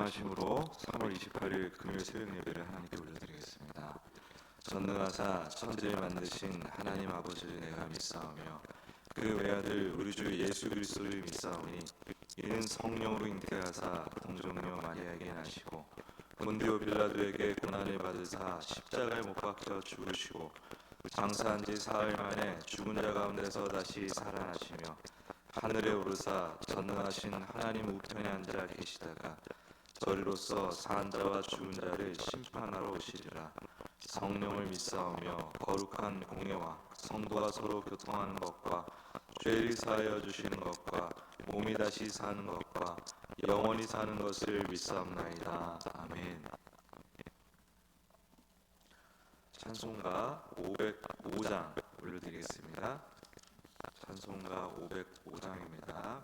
평안하심으로 3월 28일 금요일 새벽 예배를 하나님께 올려드리겠습니다. 전능하사 천지를 만드신 하나님 아버지를 내가 믿사오며 그 외아들 우리 주 예수 그리스도를 믿사오니 이는 성령으로 잉태하사 동정녀 마리아에게 나시고 본디오 빌라도에게 고난을 받으사 십자가에 못 박혀 죽으시고 장사한 지 사흘 만에 죽은 자 가운데서 다시 살아나시며 하늘에 오르사 전능하신 하나님 우편에 앉아 계시다가 저리로서 산 자와 죽은 자를 심판하러 오시리라. 성령을 믿사오며 거룩한 공예와 성도가 서로 교통하는 것과 죄를 사하여 주시는 것과 몸이 다시 사는 것과 영원히 사는 것을 믿사옵나이다. 아멘. 찬송가 505장 올려드리겠습니다. 찬송가 505장입니다.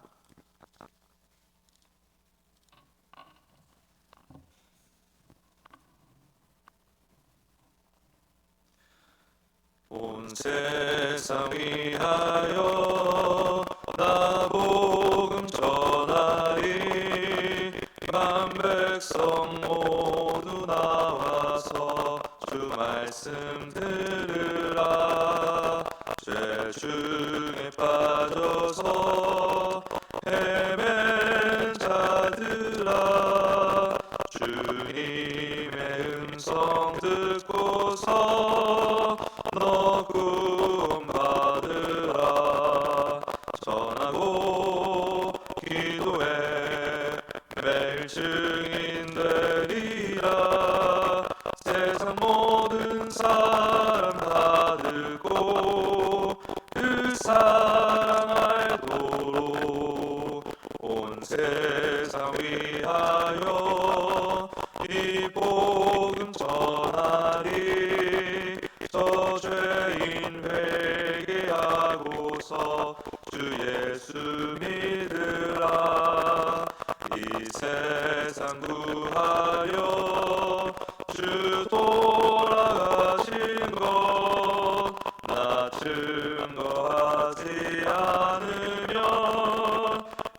온 세상 위하여 나 복음 전하리. 만 백성 모두 나와서 주 말씀 들으라. 죄 중에 빠져서 헤맨 자들아, 주님의 음성 듣고서 너 구원받으라. 전하고 기도해 매일 증인 되리라. 세상 모든 사람 다 듣고 그 사랑 알도록 온 세상 위하여 이 복음 전하리. 저 죄인 회개하고서 주 예수 믿으라. 이 세상 구하여 주 돌아가신 것 나 증거하지 않으면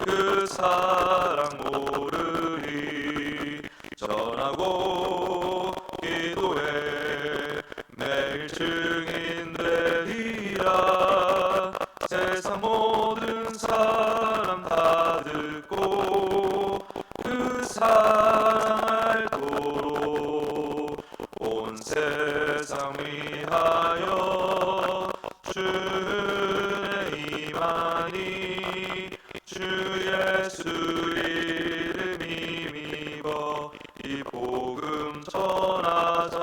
그 사랑 모르리. 전하고 기도해 매일 증인 되리라. 세상 모든 사람 다 듣고 그 사랑 알도록 온 세상 위하여 주의 임하니. 주 예수 이름 힘입어 이 복음 전하자.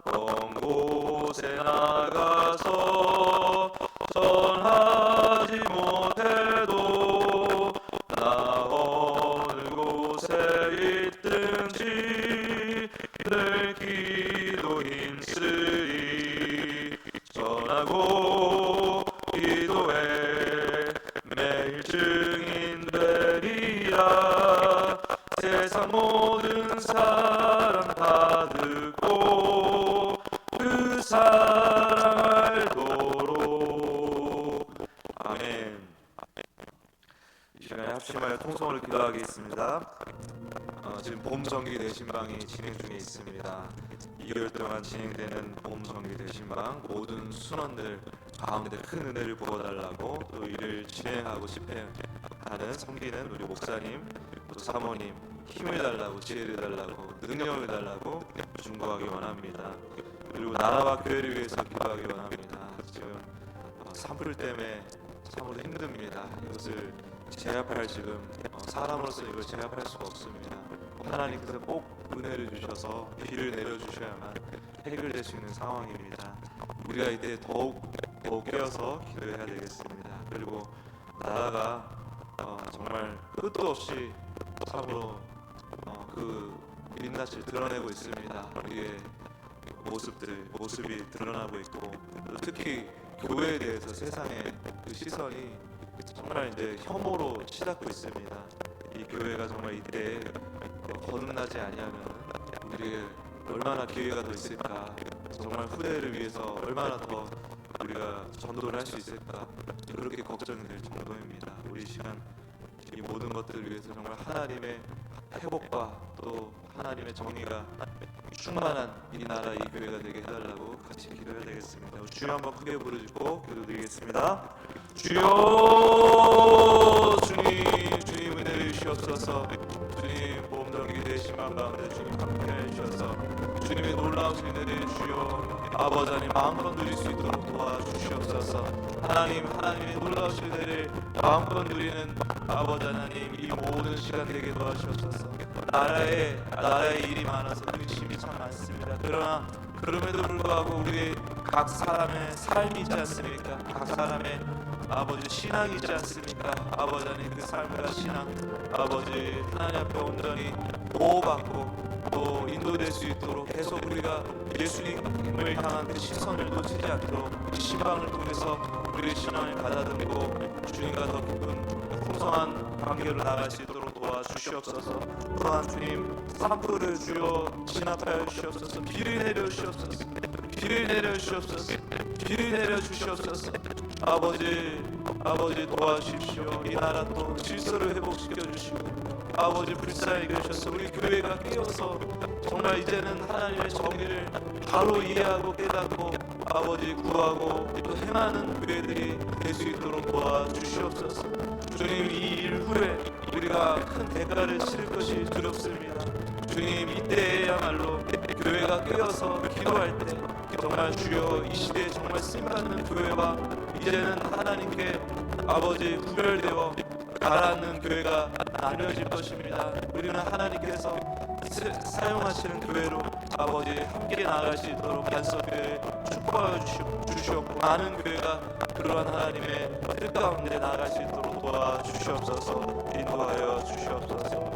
먼 곳에 나가서 전하지 못해도 나 어느 곳에 있든지 늘 기도 힘쓰리. 전하고 기도해 매일 증인 되리라. 세상 모든 사람 다 듣고 그 사랑 알도록. 아멘. 이 시간에 합심하여 통성으로 기도하겠습니다. 지금 봄 정기 대신방이 진행 중에 있습니다. 2개월 동안 진행되는 봄 정기 대신방 모든 순원들 가운데 큰 은혜를 부어달라고, 또 이를 진행하고 집행하는 섬기는 우리 목사님, 또 사모님 힘을 달라고, 지혜를 달라고, 능력을 달라고 중보하기 원합니다. 그리고 나라와 교회를 위해서 기도하기 원합니다. 지금 산불 때문에 참으로 힘듭니다. 이것을 제압할 지금 사람으로서 이걸 제압할 수가 없습니다. 하나님께서 꼭 은혜를 주셔서 비를 내려주셔야만 해결될 수 있는 상황입니다. 우리가 이때 더욱 깨어서 기도해야 되겠습니다. 그리고 나라가 정말 끝도 없이 참으로 그 민낯을 드러내고 있습니다. 우리의 모습이 드러나고 있고, 특히 교회에 대해서 세상의 그 시선이 정말 이제 혐오로 치닫고 있습니다. 이 교회가 정말 이때 거듭나지 아니하면 우리가 얼마나 기회가 더 있을까, 정말 후대를 위해서 얼마나 더 우리가 전도를 할 수 있을까, 그렇게 걱정이 될 정도입니다. 우리 시간 이 모든 것들을 위해서 정말 하나님의 회복과 또 하나님의 정의가 충만한 이 나라 이 교회가 되게 해달라고 같이 기도해야 되겠습니다. 주여 한번 크게 부르짖고 기도드리겠습니다. 주여, 주님 은혜를 주시옵소서. 주님 보험정기 되시만 가운데 주님 함께해 주셔서 주님의 놀라우신 은혜를 주여 아버지 하나님 마음껏 누릴 수 있도록 도와주시옵소서. 하나님의 놀라우신 은혜를 마음껏 누리는 아버지 하나님 이 모든 시간 되게 도와주시옵소서. 나라에 일이 많아서 근심이 참 많습니다. 그러나 그럼에도 불구하고 우리 각 사람의 삶이 있지 않습니까? 각 사람의 아버지 신앙이 있지 않습니까? 아버지 하나님 그 삶과 신앙 아버지 하나님 앞에 온전히 보호받고 또 인도될 수 있도록 계속 우리가 예수님을 향한 그 시선을 놓치지 않도록 이 신방을 통해서 우리의 신앙을 가다듬고 주님과 더 깊은 풍성한 관계로 나갈 수 있도록 도와주시옵소서. 또한 주님 산불을 주여 진압하여 주시옵소서. 비를 내려 주시옵소서. 비를 내려 주시옵소서. 비를 내려 주시옵소서. 아버지 도와주십시오. 이 나라 또 질서를 회복시켜 주시고 아버지 불쌍히 여기셔서 우리 교회가 깨어서 정말 이제는 하나님의 정의를 바로 이해하고 깨닫고 아버지 구하고 또 행하는 교회들이 될 수 있도록 도와주시옵소서. 주님 이 일 후에 우리가 큰 대가를 치를 것이 두렵습니다. 주님 이때야말로 교회가 깨어서 기도할 때 정말 주여 이 시대에 정말 쓰임받는 교회와 이제는 하나님께 아버지 구별되어 가라앉는 교회가 나뉘어질 것입니다. 우리는 하나님께서 사용하시는 교회로 아버지 함께 나아갈 수 있도록 간섭교회 축복하여 주시옵고 많은 교회가 그러한 하나님의 뜻 가운데 나아갈 수 있도록 도와주시옵소서. 인도하여 주시옵소서.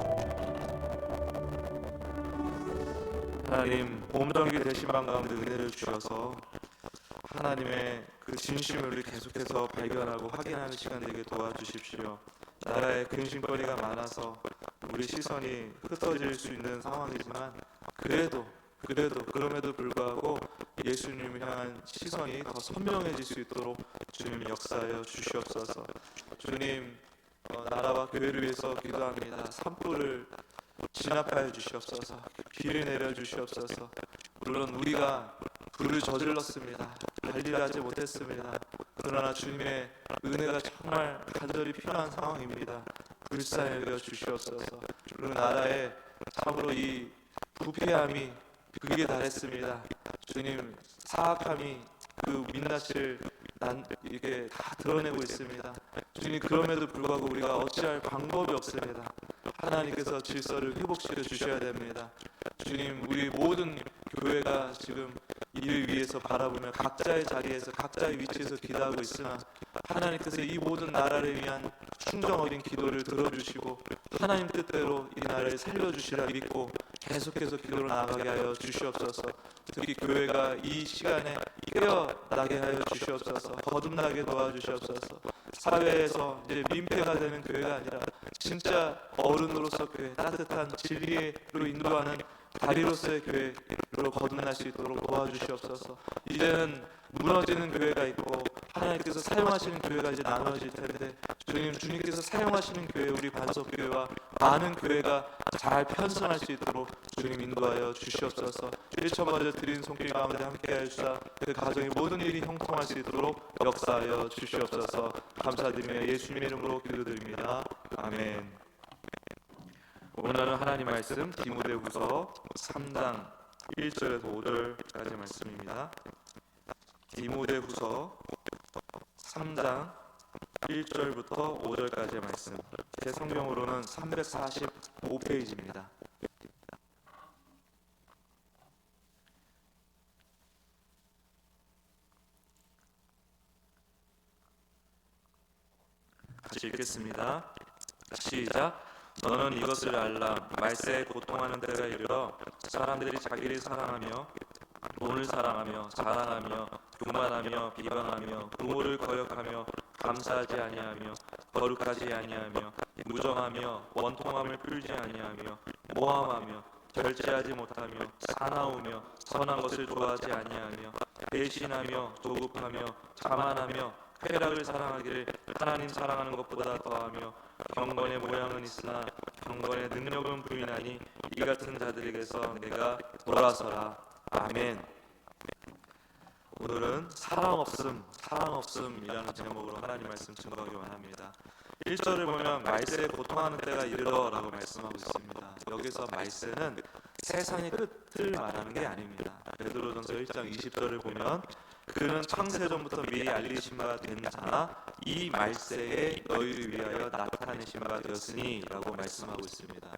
하나님 보험정기 되시방 가운데 은혜를 주셔서 하나님의 그 진심을 우리 계속해서 발견하고 확인하는 시간 되게 도와주십시오. 나라에 근심거리가 많아서 우리 시선이 흩어질 수 있는 상황이지만 그럼에도 불구하고 예수님을 향한 시선이 더 선명해질 수 있도록 주님 역사하여 주시옵소서. 주님 나라와 교회를 위해서 기도합니다. 산불을 진압하여 주시옵소서. 비를 내려 주시옵소서. 물론 우리가 불을 저질렀습니다. 관리를 하지 못했습니다. 그러나 주님의 은혜가 정말 간절히 필요한 상황입니다. 불쌍히 여겨 주시옵소서. 그리고 나라에 참으로 이 부패함이 극에 달했습니다. 주님 사악함이 그 민낯을 이게 다 드러내고 있습니다. 주님 그럼에도 불구하고 우리가 어찌할 방법이 없습니다. 하나님께서 질서를 회복시켜 주셔야 됩니다. 주님 우리 모든 교회가 지금 이를 위해서 바라보며 각자의 자리에서 각자의 위치에서 기도하고 있으나 하나님께서 이 모든 나라를 위한 충정 어린 기도를 들어주시고 하나님 뜻대로 이 나라를 살려주시라 믿고 계속해서 기도로 나아가게 하여 주시옵소서. 특히 교회가 이 시간에 깨어나게 하여 주시옵소서. 거듭나게 도와주시옵소서. 사회에서 이제 민폐가 되는 교회가 아니라 진짜 어른으로서 교회, 따뜻한 진리로 인도하는 다리로서의 교회로 거듭날 수 있도록 도와주시옵소서. 이제는 무너지는 교회가 있고 하나님께서 사용하시는 교회가 이제 나눠질 텐데 주님께서 사용하시는 교회 우리 반석교회와 많은 교회가 잘 편성할 수 있도록 주님 인도하여 주시옵소서. 1천 먼저 드린 손길 가운데 함께하여 주사 그 가정의 모든 일이 형통할 수 있도록 역사하여 주시옵소서. 감사드리며 예수님의 이름으로 기도드립니다. 아멘. 오늘은 하나님 말씀 디모데후서 3장 1절에서 5절까지 말씀입니다. 디모데후서 3장 1절부터 5절까지의 말씀. 제 성경으로는 345페이지입니다. 같이 읽겠습니다. 시작. 너는 이것을 알라. 말세에 고통하는 때가 이르러 사람들이 자기를 사랑하며 돈을 사랑하며 자랑하며 교만하며 비방하며 부모를 거역하며 감사하지 아니하며 거룩하지 아니하며 무정하며 원통함을 풀지 아니하며 모함하며 절제하지 못하며 사나우며 선한 것을 좋아하지 아니하며 배신하며 조급하며 자만하며 쾌락을 사랑하기를 하나님 사랑하는 것보다 더하며 경건의 모양은 있으나 경건의 능력은 부인하니 이 같은 자들에게서 내가 돌아서라. 아멘. 오늘은 사랑 없음이라는 제목으로 하나님 말씀 증거하기 원합니다. 1절을 보면 말세에 고통하는 때가 이르러라고 말씀하고 있습니다. 여기서 말세는 세상의 끝을 말하는 게 아닙니다. 베드로전서 1장 20절을 보면 그는 창세전부터 미리 알리신 바 된 자나 이 말세에 너희를 위하여 나타내신 바 되었으니 라고 말씀하고 있습니다.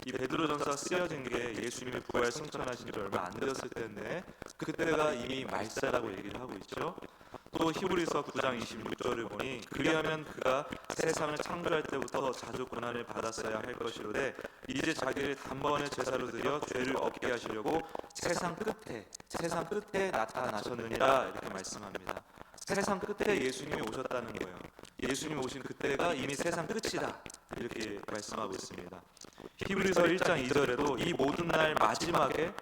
이 베드로전서가 쓰여진 게 예수님이 부활 승천하신 지 얼마 안 되었을 때인데 그때가 이미 말세라고 얘기를 하고 있죠. 또 히브리서 9장 26절을 보니 그리하면 그가 세상을 창조할 때부터 자주 고난을 받았어야 할 것이로되 이제 자기를 단번에 제사로 드려 죄를 없게 하시려고 세상 끝에 나타나셨느니라 이렇게 말씀합니다. 세상 끝에 예수님이 오셨다는 거예요. 예수님이 오신 그때가 이미 세상 끝이다 이렇게 말씀하고 있습니다. 히브리서 1장 2절에도 이 모든 날 마지막에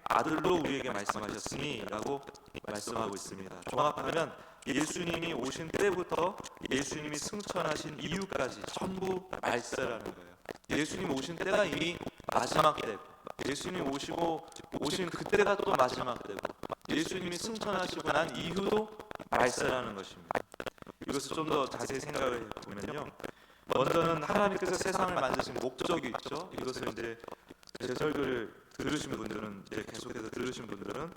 아들로 우리에게 말씀하셨으니 라고 말씀하고 있습니다. 종합하면 예수님이 오신 때부터 예수님이 승천하신 이유까지 전부 말세라는 거예요. 예수님 오신 때가 이미 마지막 때고 예수님 오신 그때가 또 마지막 때고 예수님이 승천하시고 난 이후도 말세라는 것입니다. 이것을 좀 더 자세히 생각을 해보면요, 먼저는 하나님께서 세상을 만드신 목적이 있죠. 이것을 이제 제 설교를 들으신 분들은 이제 계속해서 들으신 분들은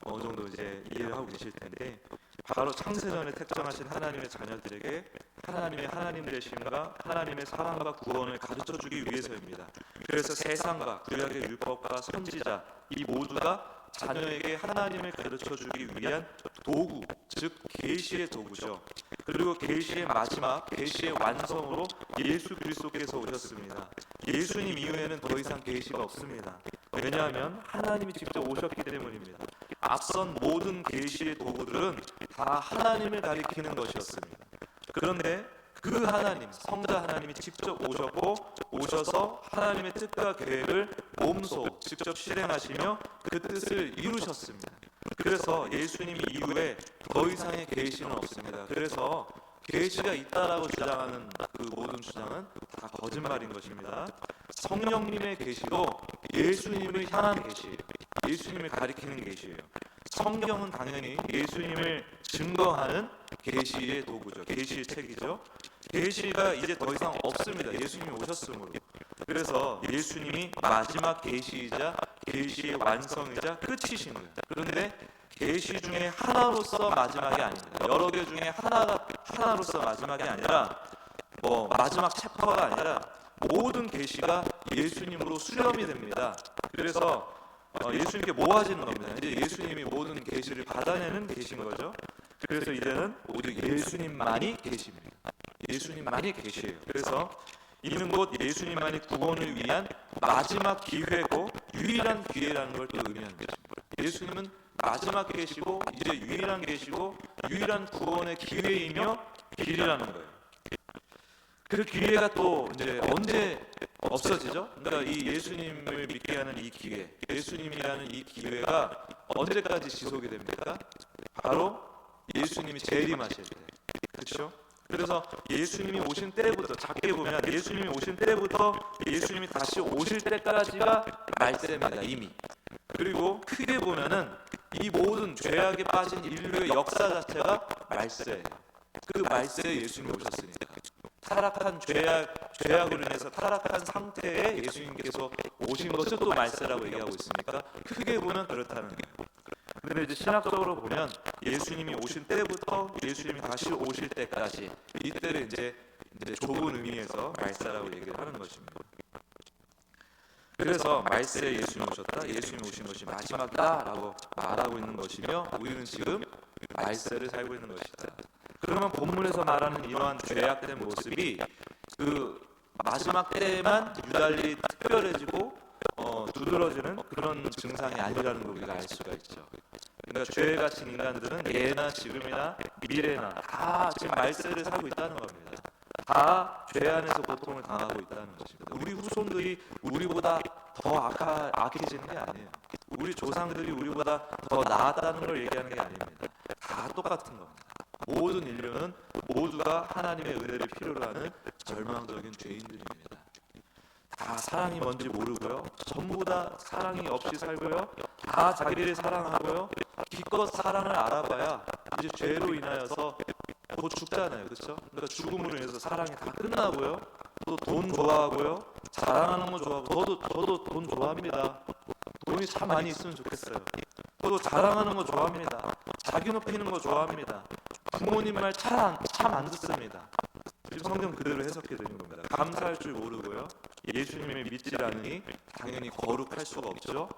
어느 정도 이제 이해를 하고 계실 텐데, 바로 창세전에 택정하신 하나님의 자녀들에게 하나님의 하나님 되심과 하나님의 사랑과 구원을 가르쳐 주기 위해서입니다. 그래서 세상과 구약의 율법과 선지자 이 모두가 자녀에게 하나님을 가르쳐 주기 위한 도구, 즉 계시의 도구죠. 그리고 계시의 마지막, 계시의 완성으로 예수 그리스도께서 오셨습니다. 예수님 이후에는 더 이상 계시가 없습니다. 왜냐하면 하나님이 직접 오셨기 때문입니다. 앞선 모든 계시의 도구들은 다 하나님을 가리키는 것이었습니다. 그런데 그 하나님, 성자 하나님이 직접 오셔서 하나님의 뜻과 계획을 몸소 직접 실행하시며 그 뜻을 이루셨습니다. 그래서 예수님 이후에 더 이상의 계시는 없습니다. 그래서 계시가 있다라고 주장하는 그 모든 주장은 다 거짓말인 것입니다. 성령님의 계시도 예수님을 향한 계시예요. 예수님을 가리키는 계시예요. 성경은 당연히 예수님을 증거하는 계시의 도구죠. 계시의 책이죠. 계시가 이제 더 이상 없습니다. 예수님이 오셨으므로. 그래서 예수님이 마지막 계시이자 계시의 완성이자 끝이신 거예요. 그런데 계시 중에 하나로서 마지막이 아닙니다. 여러 개 중에 하나로서 마지막이 아니라 마지막 챕터가 아니라 모든 계시가 예수님으로 수렴이 됩니다. 그래서 예수님께 모아지는 겁니다. 이제 예수님이 모든 계시를 받아내는 계신 거죠. 그래서 이제는 오직 예수님만이 계시입니다. 예수님만이 계시예요. 그래서 이는 곧 예수님만이 구원을 위한 마지막 기회고 유일한 기회라는 걸 또 의미하는 것입니다. 예수님은 마지막 계시고 이제 유일한 계시고 유일한 구원의 기회이며 길이라는 거예요. 그 기회가 또 이제 언제 없어지죠? 그러니까 이 예수님을 믿게 하는 이 기회, 예수님이라는 이 기회가 언제까지 지속이 됩니까? 바로 예수님이 재림하실 때, 그렇죠? 그래서 예수님이 오신 때부터, 작게 보면 예수님이 오신 때부터 예수님이 다시 오실 때까지가 말세입니다, 이미. 그리고 크게 보면은 이 모든 죄악에 빠진 인류의 역사 자체가 말세예요. 그 말세에 예수님이 오셨으니까. 타락한 죄악으로 인해서 타락한 상태에 예수님께서 오신 것을 또 말세라고 얘기하고 있으니까 크게 보면 그렇다는 거예요. 근데 이제 신학적으로 보면 예수님이 오신 때부터 예수님이 다시 오실 때까지, 이때를 이제 좁은 의미에서 말세라고 얘기를 하는 것입니다. 그래서 말세에 예수님이 오셨다, 예수님이 오신 것이 마지막이다라고 말하고 있는 것이며, 우리는 지금 말세를 살고 있는 것이다. 그러면 본문에서 말하는 이러한 죄악된 모습이 그 마지막 때에만 유달리 특별해지고 두드러지는 그런 증상이 아니라는 걸 우리가 알 수가 있죠. 그러니까 죄에 갇힌 인간들은 예나 지금이나 미래나 다 지금 말세를 살고 있다는 겁니다. 다 죄 안에서 고통을 당하고 있다는 것입니다. 우리 후손들이 우리보다 더 악해지는 게 아니에요. 우리 조상들이 우리보다 더 나았다는 걸 얘기하는 게 아닙니다. 다 똑같은 겁니다. 모든 인류는 모두가 하나님의 은혜를 필요로 하는 절망적인 죄인들입니다. 다 사랑이 뭔지 모르고요. 전부 다 사랑이 없이 살고요. 다 자기를 사랑하고요. 기껏 사랑을 알아봐야 이제 죄로 인하여서 곧 죽잖아요. 그렇죠? 그러니까 죽음으로 인해서 사랑이 다 끝나고요. 또 돈 좋아하고요. 자랑하는 거 좋아하고 저도 돈 좋아합니다. 돈이 참 많이 있으면 좋겠어요. 또 자랑하는 거 좋아합니다. 자기 높이는 거 좋아합니다. 부모님 말 참 안 듣습니다. 지금 성경 그대로 해석해 드린 겁니다. 감사할 줄 모르고요. 예수님을 믿지 않으니 당연히 거룩할 수가 없죠.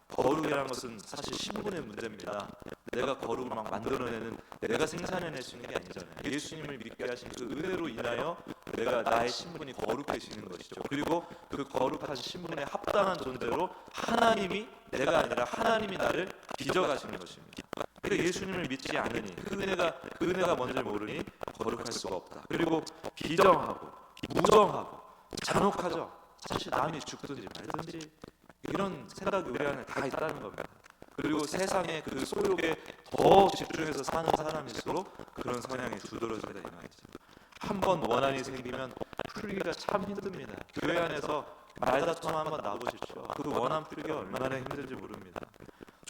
거룩이라는 것은 사실 신분의 문제입니다. 내가 거룩을 막 만들어내는, 내가 생산해낼 수 있는 게 아니잖아요. 예수님을 믿게 하신 그 은혜로 인하여 내가 나의 신분이 거룩해지는 것이죠. 그리고 그 거룩하신 신분에 합당한 존재로 하나님이, 내가 아니라 하나님이 나를 빚어가시는 것입니다. 그러니까 예수님을 믿지 않으니, 그 은혜가 뭔지 모르니 거룩할 수가 없다. 그리고 비정하고 무정하고 잔혹하죠. 사실 남이 죽든지 말든지 이런 생각이 우리 안에 다 있다는 겁니다. 그리고 세상의 그 소욕에 더 집중해서 사는 사람일수록 그런 성향이 두드러진다 이 말이죠. 한번 원한이 생기면 풀기가 참 힘듭니다. 교회 안에서 말다툼 한번 나보십시오. 그 원한 풀기가 얼마나 힘든지 모릅니다.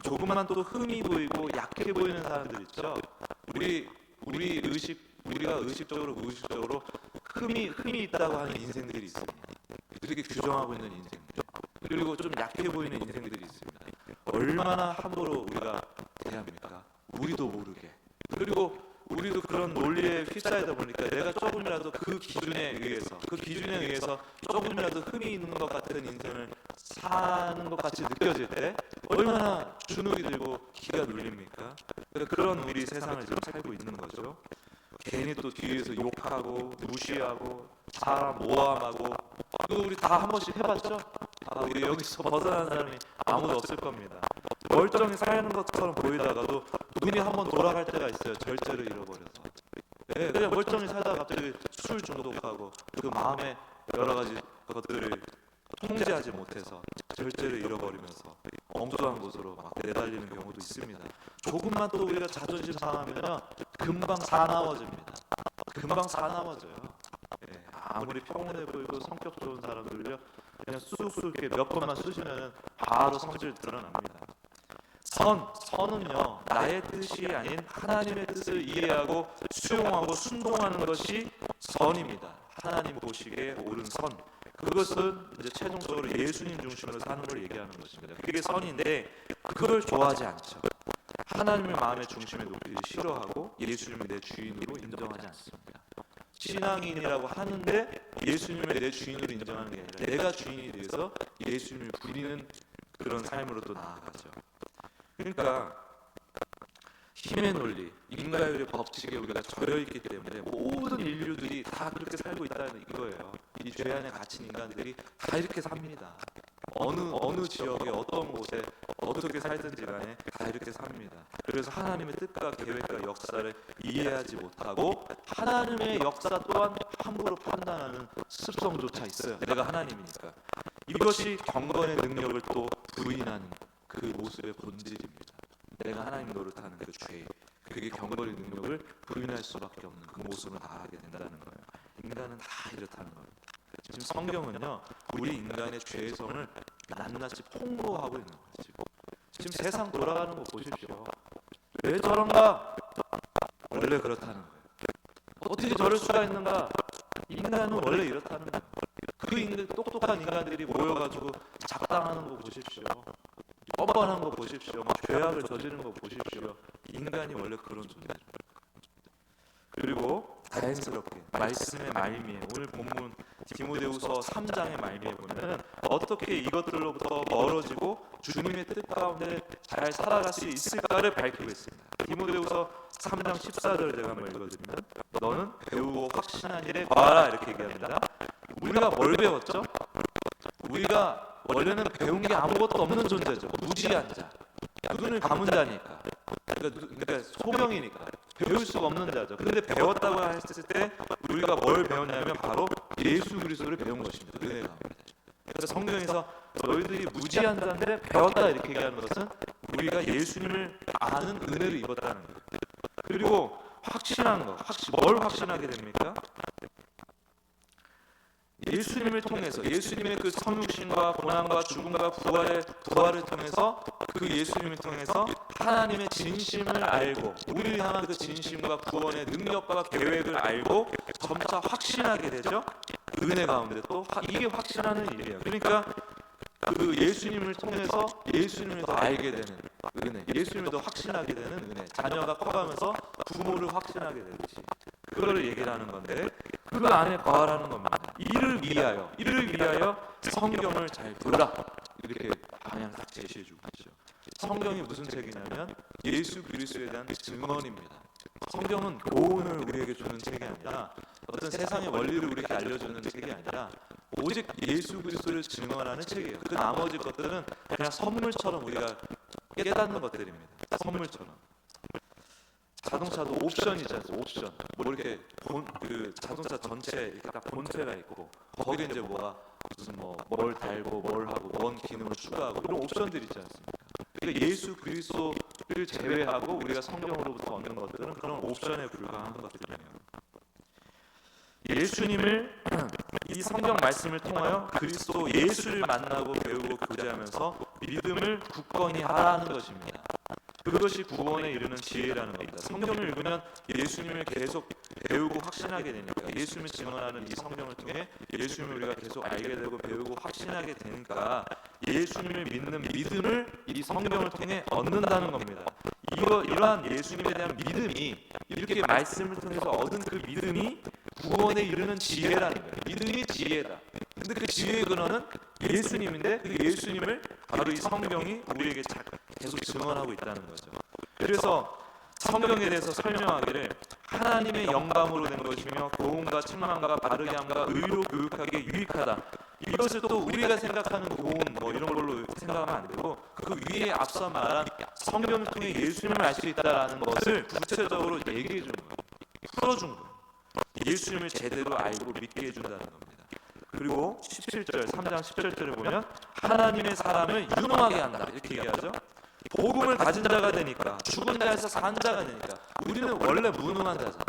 조금만 또 흠이 보이고 약해 보이는 사람들 있죠. 우리가 의식적으로 무의식적으로 흠이 있다고 하는 인생들이 있습니다. 이렇게 규정하고 있는 인생들. 그리고 좀 약해 보이는 인생들이 있습니다. 얼마나 함부로 우리가 대합니까? 우리도 모르게. 그리고 우리도 그런 논리에 휩싸이다 보니까 내가 조금이라도 그 기준에 의해서 조금이라도 흠이 있는 것 같은 인생을 사는 것 같이 느껴질 때 얼마나 주눅이 들고 기가 눌립니까? 그런 우리 세상을 지금 살고 있는 거죠. 괜히 또 뒤에서 욕하고 무시하고 사람 모함하고, 그거 우리 다 한 번씩 해봤죠? 우리 여기서 벗어난 사람이 아무도 없을 겁니다. 멀쩡히 사는 것처럼 보이다가도 눈이 한번 돌아갈 때가 있어요. 절제를 잃어버려서. 그냥 멀쩡히 살다가 갑자기 술 중독하고 그 마음에 여러 가지 것들을 통제하지 못해서 절제를 잃어버리면서 엉뚱한 곳으로 막 내달리는 경우도 있습니다. 조금만 또 우리가 자존심 상하면 금방 사나워집니다. 금방 사나워져요. 아무리 평온해 보이고 성격 좋은 사람들요, 그냥 쑥쑥 이렇게 몇 번만 쓰시면 바로 성질 드러납니다. 선은요, 나의 뜻이 아닌 하나님의 뜻을 이해하고 수용하고 순종하는 것이 선입니다. 하나님 보시기에 옳은 선. 그것은 이제 최종적으로 예수님 중심으로 사는 걸 얘기하는 것입니다. 그게 선인데 그걸 좋아하지 않죠. 하나님을 마음의 중심에 놓기를 싫어하고 예수님을 내 주인으로 인정하지 않습니다. 신앙인이라고 하는데 예수님을 내 주인으로 인정하는 게 아니라 내가 주인이 돼서 예수님을 부리는 그런 삶으로 또 나아가죠. 그러니까 힘의 논리, 인과율의 법칙에 우리가 절여있기 때문에 모든 인류들이 다 그렇게 살고 있다는 이거예요. 이 죄 안에 갇힌 인간들이 다 이렇게 삽니다. 어느 지역에 어떤 곳에 어떻게 살든지 간에 다 이렇게 삽니다. 그래서 하나님의 뜻과 계획과 역사를 이해하지 못하고 하나님의 역사 또한 함부로 판단하는 습성조차 있어요. 내가 하나님이니까. 이것이 경건의 능력을 또 부인하는 그 모습의 본질입니다. 내가 하나님 노릇하는 그 죄, 그게 경건의 능력을 부인할 수밖에 없는 그 모습을 다하게 된다는 거예요. 인간은 다 이렇다는 겁니다. 지금 성경은요, 우리 인간의 죄성을 낱낱이 폭로하고 있는 거예요. 지금 세상 돌아가는 거 보십시오. 왜 저런가? 원래 그렇다는 거예요. 어떻게 저럴 수가 있는가? 인간은 원래 이렇다는 거예요. 그 똑똑한 인간들이 모여가지고 작당하는 거 보십시오. 뻔뻔한 거 보십시오. 죄악을 저지르는 거 보십시오. 인간이 원래 그런 존재입니다. 그리고 자연스럽게 말씀의 말미에, 오늘 본문 디모데후서 3장의 말미에 보면 어떻게 이것들로부터 멀어지고 주님의 뜻 가운데 잘 살아갈 수 있을까를 밝히고 있습니다. 디모데후서 3장 14절을 제가 한번 읽어드리면, 너는 배우고 확신한 일에 거하라, 이렇게 얘기합니다. 우리가 뭘 배웠죠? 우리가 원래는 배운 게 아무것도 없는 존재죠. 무지한 자, 눈을 감은 자니까, 그러니까 소명이니까 배울 수가 없는 자죠. 근데 배웠다고 했을 때 우리가 뭘 배웠냐면 바로 예수 그리스도를 배운 것입니다. 은혜 가운데. 그래서 성경에서 너희들이 무지한 자인데 배웠다 이렇게 얘기하는 것은 우리가 예수님을 아는 은혜를 입었다는 거예요. 그리고 확신한 거, 뭘 확신하게 됩니까? 예수님을 통해서, 예수님의 그 성육신과 고난과 죽음과 부활을 통해서, 그 예수님을 통해서 하나님의 진심을 알고, 우리를 향한 그 진심과 구원의 능력과 계획을 알고 점차 확신하게 되죠. 은혜 가운데 또 이게 확신하는 일이에요. 그러니까 그 예수님을 통해서 예수님을 더 알게 되는 은혜, 예수님을 더 확신하게 되는 은혜, 자녀가 커가면서 부모를 확신하게 되듯이 그거를 얘기를 하는 건데, 그 안에 거하라는 겁니다. 이를 위하여 성경을 잘 보라, 이렇게 방향 딱 제시해 주고 있죠. 성경이 무슨 책이냐면 예수 그리스도에 대한 증언입니다. 성경은 교훈을 우리에게 주는 책이 아니라, 어떤 세상의 원리를 우리에게 알려주는 책이 아니라 오직 예수 그리스도를 증언하는 책이에요. 그 나머지 것들은 그냥 선물처럼 우리가 깨닫는 것들입니다. 선물처럼. 자동차도 옵션이잖아요. 옵션. 뭐 이렇게 그 자동차 전체 이렇게 딱 본체가 있고, 거기에 이제 뭐가 무슨 뭘 달고 뭘 하고 뭔 기능을 추가하고 이런 옵션들이 있지 않습니까? 그러니까 예수 그리스도를 제외하고 우리가 성경으로부터 얻는 것들은 그런 옵션에 불과한 것들이에요. 예수님을, 이 성경 말씀을 통하여 그리스도 예수를 만나고 배우고 교제하면서 믿음을 굳건히 하라는 것입니다. 그것이 구원에 이르는 지혜라는 겁니다. 성경을 읽으면 예수님을 계속 배우고 확신하게 되니까, 예수님을 증언하는 이 성경을 통해 예수님을 우리가 계속 알게 되고 배우고 확신하게 되니까 예수님을 믿는 믿음을 이 성경을 통해 얻는다는 겁니다. 이러한 예수님에 대한 믿음이, 이렇게 말씀을 통해서 얻은 그 믿음이 구원에 이르는 지혜라는 거예요. 믿음이 지혜다. 근데 그 지혜의 근원은 예수님인데, 그 예수님을 바로 이 성경이 우리에게 계속 증언하고 있다는 거죠. 그래서 성경에 대해서 설명하기를 하나님의 영감으로 된 것이며 고음과 책망과 바르게 함과 의로 교육하기에 유익하다. 이것을 또 우리가 생각하는 고음 이런 걸로 생각하면 안 되고, 그 위에 앞서 말한 성경을 통해 예수님을 알 수 있다라는 것을 구체적으로 얘기해 주는 거예요. 풀어준 거예요. 예수님을 제대로 알고 믿게 해준다는 겁니다. 그리고 17절, 3장 17절을 보면 하나님의 사람을 유능하게 한다, 이렇게 얘기하죠. 복음을 가진 자가 되니까, 죽은 자에서 산 자가 되니까. 우리는 원래 무능한 자잖아요.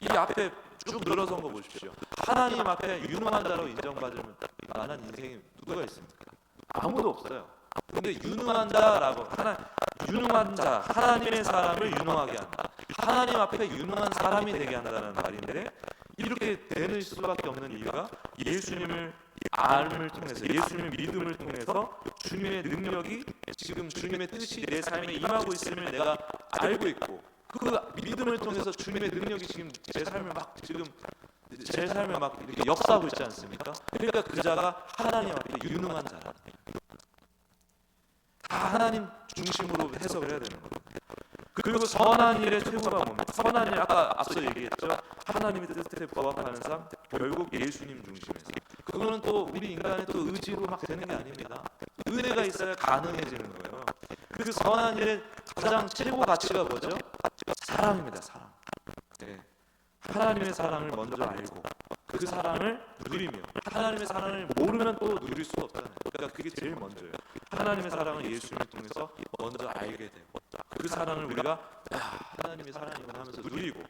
이 앞에 쭉 늘어선 거 보십시오. 하나님 앞에 유능한 자로 인정받을 만한 인생이 누가 있습니까? 아무도 없어요. 근데 유능한 자라고, 유능한 자, 하나님의 사람을 유능하게 한다, 하나님 앞에 유능한 사람이 되게 한다는 말인데, 이렇게 되는 수밖에 없는 이유가 예수님을 알을 통해서, 예수님의 믿음을 통해서 주님의 능력이, 지금 주님의 뜻이 내 삶에 임하고 있음을 내가 알고 있고, 그 믿음을 통해서 주님의 능력이 지금 제 삶을 막 이렇게 역사하고 있지 않습니까? 그러니까 그 자가 하나님 앞에 유능한 자라. 다 하나님 중심으로 해석을 해야 되는 거예요. 그리고 선한 일의 최고가 뭡니까? 선한 일, 아까 앞서 얘기했죠. 하나님의 뜻에 부합하는 삶, 결국 예수님 중심에서. 그거는 또 우리 인간의 또 의지로 막 되는 게 아닙니다. 은혜가 있어야 가능해지는 거예요. 그 선한 일의 가장 최고 가치가 뭐죠? 사랑입니다. 사랑. 네. 하나님의 사랑을 먼저 알고 그 사랑을 누리며, 하나님의 사랑을 모르면 또 누릴 수가 없잖아요. 그러니까 그게 제일 먼저예요. 하나님의 사랑을 예수님을 통해서 먼저 알게 되고, 그 사랑을 우리가 하나님의 사랑이구나 하면서 누리고,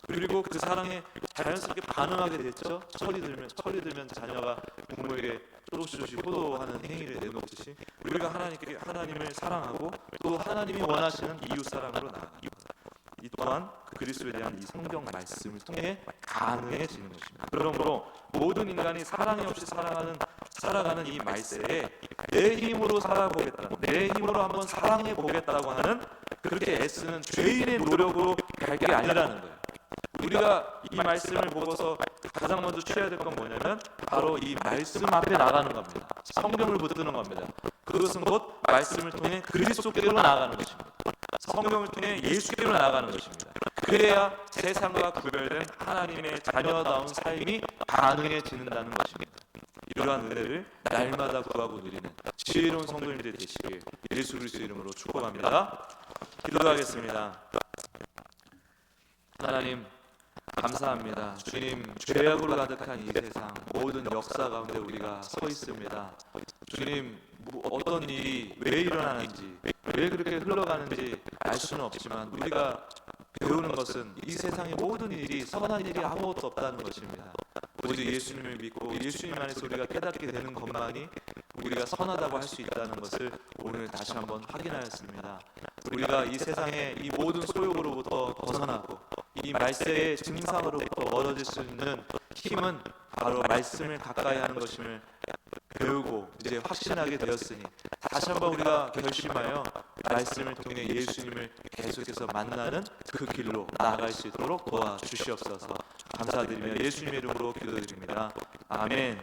그리고 그 사랑에 자연스럽게 반응하게 됐죠. 철이 들면 자녀가 부모에게 조금씩 호도하는 행위를 내놓듯이 우리가 하나님을 사랑하고 또 하나님이 원하시는 이웃 사랑으로 나아갑니다. 이 또한 그리스도에 대한 이 성경 말씀을 통해 가능해지는 것입니다. 그러므로 모든 인간이 사랑이 없이 살아가는 이 말세에 내 힘으로 살아보겠다, 내 힘으로 한번 사랑해 보겠다고 하는, 그렇게 애쓰는 죄인의 노력으로 갈 게 아니라는 거예요. 우리가 이 말씀을 보고서 가장 먼저 취해야 될 건 뭐냐면 바로 이 말씀 앞에 나가는 겁니다. 성경을 붙드는 겁니다. 그것은 곧 말씀을 통해 그리스도께로 나아가는 것입니다. 성경을 통해 예수께로 나아가는 것입니다. 그래야 세상과 구별된 하나님의 자녀다운 삶이 가능해지는다는 것입니다. 이러한 은혜를 날마다 구하고 누리는 지혜로운 성도님들 되시길 예수 그리스도 이름으로 축복합니다. 기도하겠습니다. 하나님 감사합니다. 주님, 죄악으로 가득한 이 세상 모든 역사 가운데 우리가 서 있습니다. 주님, 어떤 일이 왜 일어나는지, 왜 그렇게 흘러가는지 알 수는 없지만 우리가 배우는 것은 이 세상의 모든 일이 선한 일이 아무것도 없다는 것입니다. 오직 예수님을 믿고 예수님 안에서 우리가 깨닫게 되는 것만이 우리가 선하다고 할 수 있다는 것을 오늘 다시 한번 확인하였습니다. 우리가 이 세상의 이 모든 소욕으로부터 벗어나고 이 말세의 증상으로부터 멀어질 수 있는 힘은 바로 말씀을 가까이 하는 것임을 배우고 이제 확신하게 되었으니 다시 한번 우리가 결심하여 말씀을 통해 예수님을 계속해서 만나는 그 길로 나아갈 수 있도록 도와주시옵소서. 감사드리며 예수님의 이름으로 기도드립니다. 아멘.